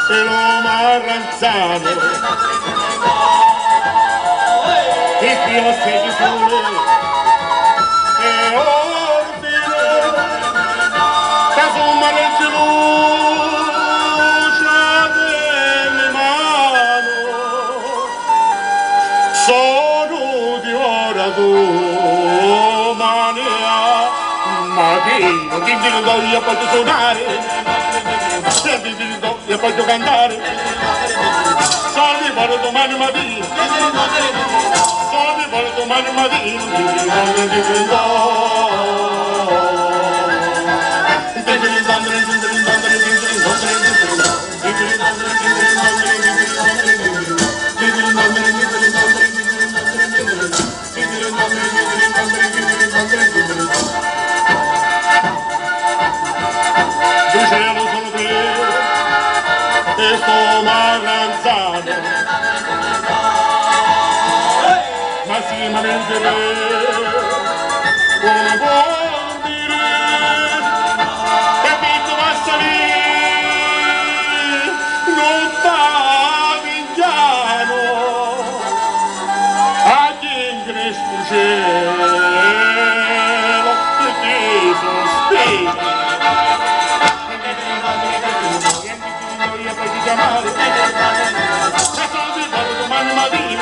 Se lo marranzano e piace di sole e ordine casomma le luce delle mani sono di ora domani mattino chi ti do io posso suonare io voglio cantare, soldi per domani mattina, soldi per domani mattina, sto marranzano ma si maneggerà come vuol dire capito va a salire non sta vingiano a chi in Cristo cielo e ti sostiene domani mattina,